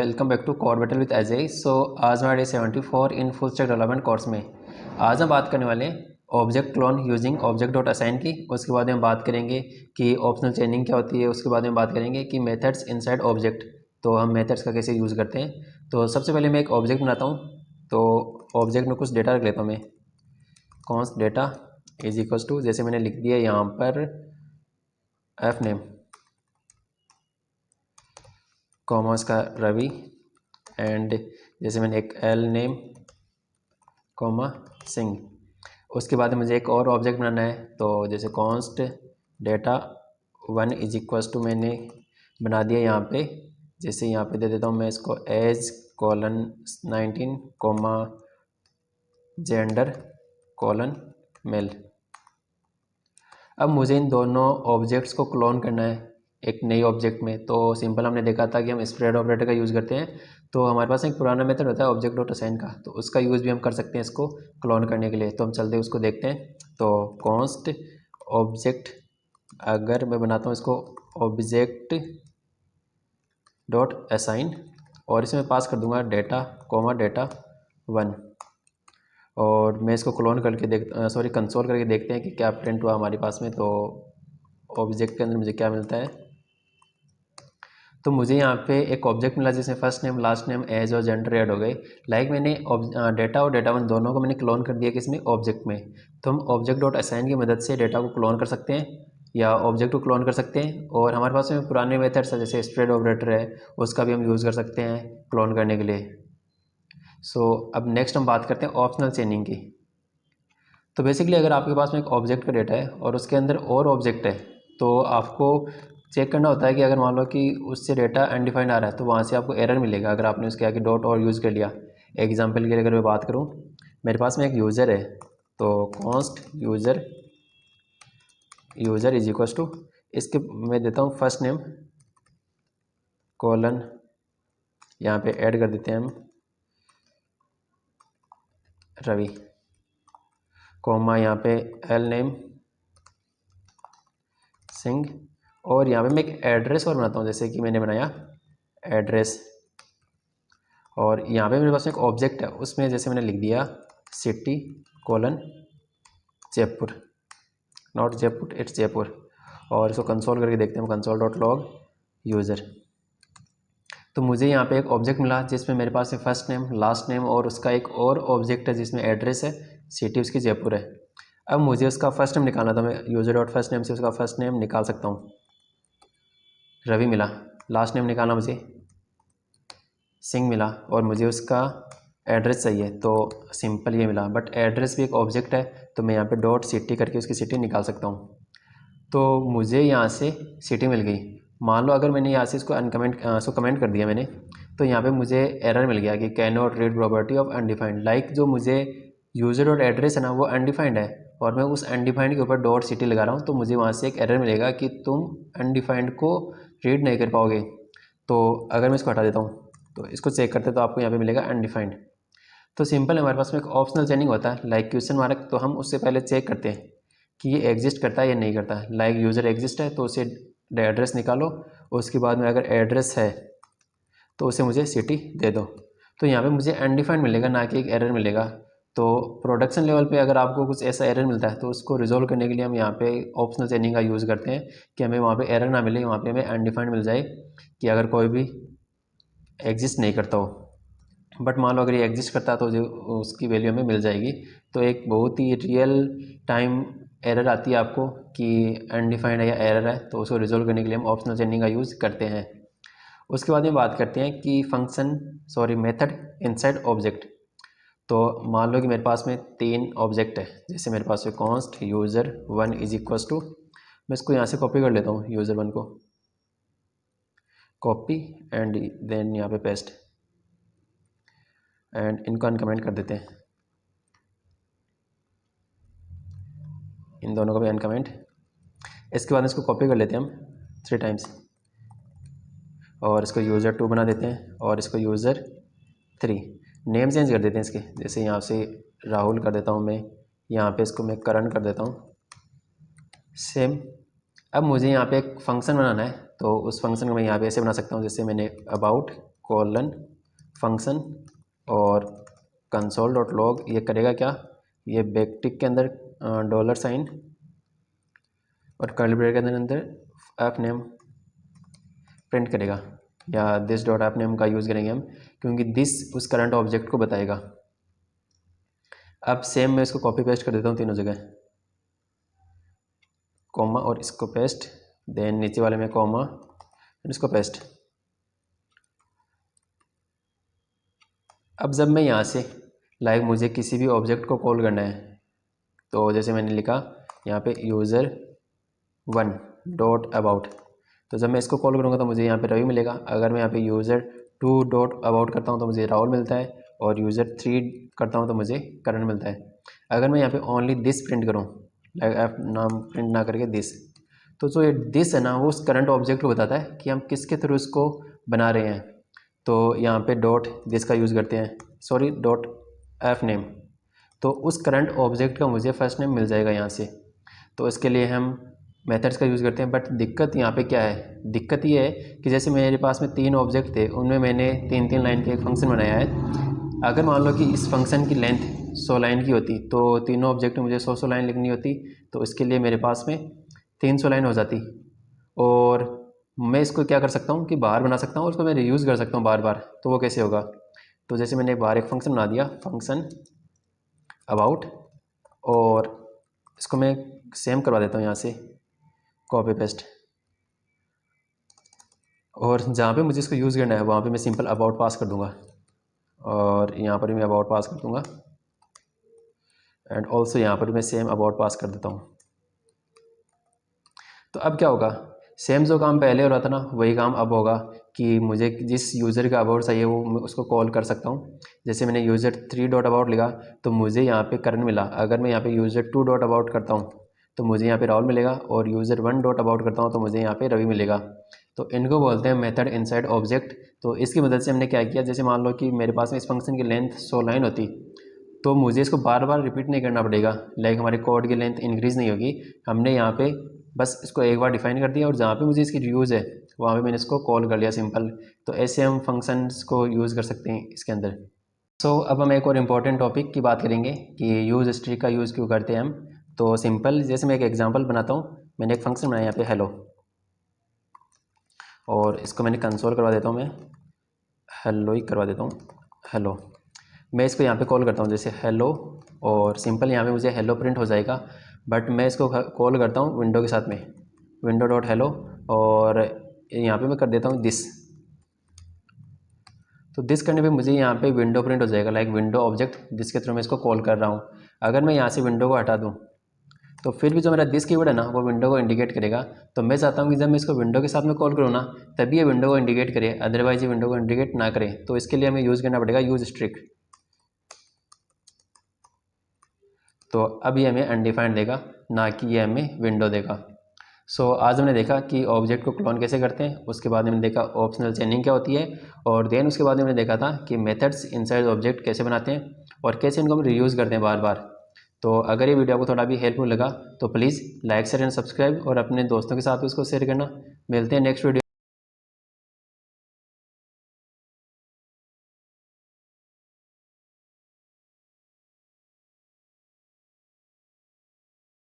Welcome back to code battle with Ajay. So आज हमारे 74 in full stack development course में आज हम बात करने वाले हैं object clone using object dot assign की। उसके बाद हम बात करेंगे कि ऑप्शनल चेनिंग क्या होती है। उसके बाद में बात करेंगे कि मेथड्स इनसाइड ऑब्जेक्ट, तो हम मेथड्स का कैसे यूज़ करते हैं। तो सबसे पहले मैं एक ऑब्जेक्ट बनाता हूँ। तो ऑब्जेक्ट में कुछ डेटा रख लेता हूँ मैं। Const data is equals to, जैसे मैंने लिख दिया यहाँ पर एफ नेम कॉमा इसका रवि, एंड जैसे मैंने एक एल नेम कॉमा सिंह। उसके बाद मुझे एक और ऑब्जेक्ट बनाना है। तो जैसे const data 1 is equals to मैंने बना दिया यहाँ पे। जैसे यहाँ पे दे देता हूँ मैं इसको age colon 19 comma gender colon male. अब मुझे इन दोनों ऑब्जेक्ट्स को क्लोन करना है एक नई ऑब्जेक्ट में। तो सिंपल हमने देखा था कि हम स्प्रेड ऑपरेटर का यूज़ करते हैं। तो हमारे पास एक पुराना मेथड होता है ऑब्जेक्ट डॉट असाइन का, तो उसका यूज़ भी हम कर सकते हैं इसको क्लोन करने के लिए। तो हम चलते हैं उसको देखते हैं। तो कॉन्स्ट ऑब्जेक्ट, अगर मैं बनाता हूँ इसको ऑब्जेक्ट डॉट असाइन और इसमें पास कर दूंगा डेटा कॉमा डेटा 1, और मैं इसको क्लोन करके कंसोल करके देखते हैं कि क्या प्रिंट हुआ हमारे पास में। तो ऑब्जेक्ट के अंदर मुझे क्या मिलता है। तो मुझे यहाँ पे एक ऑब्जेक्ट मिला जिसमें first name last name age और जेंडर ऐड हो गए। लाइक मैंने डेटा और डेटा 1 दोनों को मैंने क्लोन कर दिया किसमें, ऑब्जेक्ट में। तो हम ऑब्जेक्ट डॉट असाइन की मदद से डेटा को क्लोन कर सकते हैं या ऑब्जेक्ट को क्लोन कर सकते हैं। और हमारे पास में पुराने मेथड्स है जैसे स्प्रेड ऑपरेटर है, उसका भी हम यूज़ कर सकते हैं क्लोन करने के लिए। सो अब नेक्स्ट हम बात करते हैं ऑप्शनल चेनिंग की। तो बेसिकली अगर आपके पास में एक ऑब्जेक्ट का डेटा है और उसके अंदर और ऑब्जेक्ट है, तो आपको चेक करना होता है कि अगर मान लो कि उससे डेटा अनडिफाइंड आ रहा है तो वहाँ से आपको एरर मिलेगा अगर आपने उसके आगे डॉट और यूज़ कर लिया। एग्जांपल के लिए अगर मैं बात करूँ, मेरे पास में एक यूज़र है। तो const user is equals to, इसके मैं देता हूँ फर्स्ट नेम कॉलन, यहाँ पे ऐड कर देते हैं हम रवि, कॉमा यहाँ पे एल नेम सिंह, और यहाँ पे मैं एक एड्रेस और बनाता हूँ जैसे कि मैंने बनाया एड्रेस। और यहाँ पे मेरे पास एक ऑब्जेक्ट है, उसमें जैसे मैंने लिख दिया city colon Jaipur, not Jaipur it's Jaipur. और इसको कंसोल करके देखते हैं, कंसोल डॉट लॉग यूज़र। तो मुझे यहाँ पे एक ऑब्जेक्ट मिला जिसमें मेरे पास फर्स्ट नेम लास्ट नेम और उसका एक और ऑब्जेक्ट है जिसमें एड्रेस है, सिटी उसकी जयपुर है। अब मुझे उसका फर्स्ट नेम निकालना था, मैं यूज़र डॉट फर्स्ट नेम से उसका फर्स्ट नेम निकाल सकता हूँ, रवि मिला। लास्ट नेम निकालना मुझे सिंह मिला, और मुझे उसका एड्रेस चाहिए तो सिंपल ये मिला। बट एड्रेस भी एक ऑब्जेक्ट है, तो मैं यहाँ पे डॉट सिटी करके उसकी सिटी निकाल सकता हूँ। तो मुझे यहाँ से सिटी मिल गई। मान लो अगर मैंने यहाँ से इसको कमेंट कर दिया मैंने, तो यहाँ पे मुझे एरर मिल गया कि can not read property of undefined. Like जो मुझे यूज़र डॉट एड्रेस है ना वो अनडिफाइंड है, और मैं उस अनडिफाइंड के ऊपर डॉट सिटी लगा रहा हूँ, तो मुझे वहाँ से एक एरर मिलेगा कि तुम अनडिफाइंड को रीड नहीं कर पाओगे। तो अगर मैं इसको हटा देता हूँ तो इसको चेक करते तो आपको यहाँ पे मिलेगा अनडिफाइंड। तो सिंपल हमारे पास में एक ऑप्शनल चेनिंग होता है लाइक क्वेश्चन मार्क। तो हम उससे पहले चेक करते हैं कि ये एग्जिस्ट करता है या नहीं करता। लाइक यूज़र एग्जिस्ट है तो उसे एड्रेस निकालो, उसके बाद में अगर एड्रेस है तो उसे मुझे सिटी दे दो। तो यहाँ पे मुझे अनडिफाइंड मिलेगा, ना कि एक एरर मिलेगा। तो प्रोडक्शन लेवल पे अगर आपको कुछ ऐसा एरर मिलता है तो उसको रिजोल्व करने के लिए हम यहाँ पे ऑप्शनल चेनिंग का यूज़ करते हैं कि हमें वहाँ पे एरर ना मिले, वहाँ पे हमें अनडिफाइंड मिल जाए कि अगर कोई भी एग्जिस्ट नहीं करता हो। बट मान लो अगर ये एग्जिस्ट करता है तो जो उसकी वैल्यू हमें मिल जाएगी। तो एक बहुत ही रियल टाइम एरर आती है आपको कि अनडिफाइंड है या एरर है, तो उसको रिजोल्व करने के लिए हम ऑप्शनल चेनिंग का यूज़ करते हैं। उसके बाद में बात करते हैं कि मेथड इनसाइड ऑब्जेक्ट। तो मान लो कि मेरे पास में 3 ऑब्जेक्ट है, जैसे मेरे पास है const user 1 is equals to, मैं इसको यहाँ से कॉपी कर लेता हूँ यूज़र 1 को, कॉपी एंड देन यहाँ पे पेस्ट, एंड इनको अनकमेंट कर देते हैं, इन दोनों को भी अनकमेंट। इसके बाद इसको कॉपी कर लेते हैं हम 3 टाइम्स, और इसको यूज़र 2 बना देते हैं और इसको यूज़र 3। नेम चेंज कर देते हैं इसके, जैसे यहाँ से राहुल कर देता हूँ मैं, यहाँ पे इसको मैं करण कर देता हूँ सेम। अब मुझे यहाँ पे एक फंक्शन बनाना है, तो उस फंक्शन को मैं यहाँ पे ऐसे बना सकता हूँ, जैसे मैंने अबाउट कोलन फंक्शन और कंसोल डॉट लॉग ये करेगा क्या, ये बैकटिक के अंदर डॉलर साइन और कर्ली ब्रैकेट के अंदर ऐप नेम प्रिंट करेगा, या दिस डॉट ऐप नेम का यूज़ करेंगे हम क्योंकि दिस उस करंट ऑब्जेक्ट को बताएगा। अब सेम मैं इसको कॉपी पेस्ट कर देता हूँ तीनों जगह, कॉमा और इसको पेस्ट, देन नीचे वाले में कॉमा और इसको पेस्ट। अब जब मैं यहाँ से मुझे किसी भी ऑब्जेक्ट को कॉल करना है, तो जैसे मैंने लिखा यहाँ पे यूज़र 1 डॉट अबाउट, तो जब मैं इसको कॉल करूँगा तो मुझे यहाँ पे रवि मिलेगा। अगर मैं यहाँ पे यूज़र 2 डॉट अबाउट करता हूँ तो मुझे राहुल मिलता है, और यूज़र 3 करता हूँ तो मुझे करण मिलता है। अगर मैं यहाँ पे ओनली दिस प्रिंट करूँ, ऐप नाम प्रिंट ना करके दिस, तो जो ये दिस है ना वो उस करंट ऑब्जेक्ट को बताता है कि हम किसके थ्रू इसको बना रहे हैं। तो यहाँ पे डॉट दिस का यूज़ करते हैं, सॉरी डॉट ऐप नेम, तो उस करंट ऑब्जेक्ट का मुझे फर्स्ट नेम मिल जाएगा यहाँ से। तो इसके लिए हम मेथड्स का यूज़ करते हैं। बट दिक्कत यहाँ पे क्या है, दिक्कत ये है कि जैसे मेरे पास में 3 ऑब्जेक्ट थे, उनमें मैंने 3-3 लाइन का एक फंक्शन बनाया है। अगर मान लो कि इस फंक्शन की लेंथ 100 लाइन की होती तो तीनों ऑब्जेक्ट में मुझे 100 लाइन लिखनी होती, तो इसके लिए मेरे पास में 300 लाइन हो जाती। और मैं इसको क्या कर सकता हूँ कि बाहर बना सकता हूँ, उसको मैं रीयूज़ कर सकता हूँ बार बार। तो वो कैसे होगा, तो जैसे मैंने बाहर एक फंक्शन बना दिया, फंक्शन अबाउट, और इसको मैं सेम करवा देता हूँ यहाँ से कॉपी पेस्ट, और जहाँ पे मुझे इसको यूज़ करना है वहाँ पे मैं सिंपल अबाउट पास कर दूँगा, और यहाँ पर भी मैं अबाउट पास कर दूँगा, एंड ऑल्सो यहाँ पर मैं सेम अबाउट पास कर देता हूँ। तो अब क्या होगा, सेम जो काम पहले हो रहा था ना वही काम अब होगा कि मुझे जिस यूज़र का अबाउट चाहिए वो मैं उसको कॉल कर सकता हूँ। जैसे मैंने यूज़र 3 डॉट अबाउट लिखा तो मुझे यहाँ पे करण मिला। अगर मैं यहाँ पे यूज़र 2 डॉट अबाउट करता हूँ तो मुझे यहाँ पे राहुल मिलेगा, और यूज़र 1 डॉट अबाउट करता हूँ तो मुझे यहाँ पे रवि मिलेगा। तो इनको बोलते हैं मेथड इनसाइड ऑब्जेक्ट। तो इसकी मदद से हमने क्या किया, जैसे मान लो कि मेरे पास में इस फंक्शन की लेंथ 100 लाइन होती तो मुझे इसको बार बार रिपीट नहीं करना पड़ेगा, लाइक हमारे कोड की लेंथ इंक्रीज़ नहीं होगी। हमने यहाँ पे बस इसको एक बार डिफाइन कर दिया, और जहाँ पे मुझे इसकी यूज़ है वहाँ पे मैंने इसको कॉल कर लिया सिंपल। तो ऐसे हम फंक्शंस को यूज़ कर सकते हैं इसके अंदर। सो अब हम एक और इम्पॉर्टेंट टॉपिक की बात करेंगे कि यूज़ स्ट्रिंग का यूज़ क्यों करते हैं हम। तो सिंपल, जैसे मैं एक एग्जांपल बनाता हूँ। मैंने एक फंक्शन बनाया यहाँ पे हेलो, और इसको मैंने कंसोल करवा देता हूँ, मैं हेलो ही करवा देता हूँ, हेलो। मैं इसको यहाँ पे कॉल करता हूँ जैसे हेलो, और सिंपल यहाँ पे मुझे हेलो प्रिंट हो जाएगा। बट मैं इसको कॉल करता हूँ विंडो के साथ में, विंडो डॉट हेलो, और यहाँ पे मैं कर देता हूँ दिस। तो दिस करने पे मुझे यहाँ पे विंडो प्रिंट हो जाएगा, लाइक विंडो ऑब्जेक्ट जिसके थ्रू मैं इसको कॉल कर रहा हूँ। अगर मैं यहाँ से विंडो को हटा दूँ तो फिर भी जो मेरा दिस कीवर्ड है ना वो विंडो को इंडिकेट करेगा। तो मैं चाहता हूँ कि जब मैं इसको विंडो के साथ में कॉल करूँ ना तभी ये विंडो को इंडिकेट करे, अदरवाइज ये विंडो को इंडिकेट ना करे। तो इसके लिए हमें यूज़ करना पड़ेगा यूज स्ट्रिंग। तो अब ये हमें अनडिफाइंड देगा, ना कि ये हमें विंडो देगा। सो आज हमने देखा कि ऑब्जेक्ट को क्लोन कैसे करते हैं, उसके बाद हमने देखा ऑप्शनल चेनिंग क्या होती है, और देन उसके बाद हमने देखा था कि मेथड्स इनसाइड ऑब्जेक्ट कैसे बनाते हैं और कैसे इनको हम रीयूज़ करते हैं बार बार। तो अगर ये वीडियो आपको थोड़ा भी हेल्पफुल लगा तो please like share and subscribe, और अपने दोस्तों के साथ भी उसको शेयर करना। मिलते हैं नेक्स्ट वीडियो।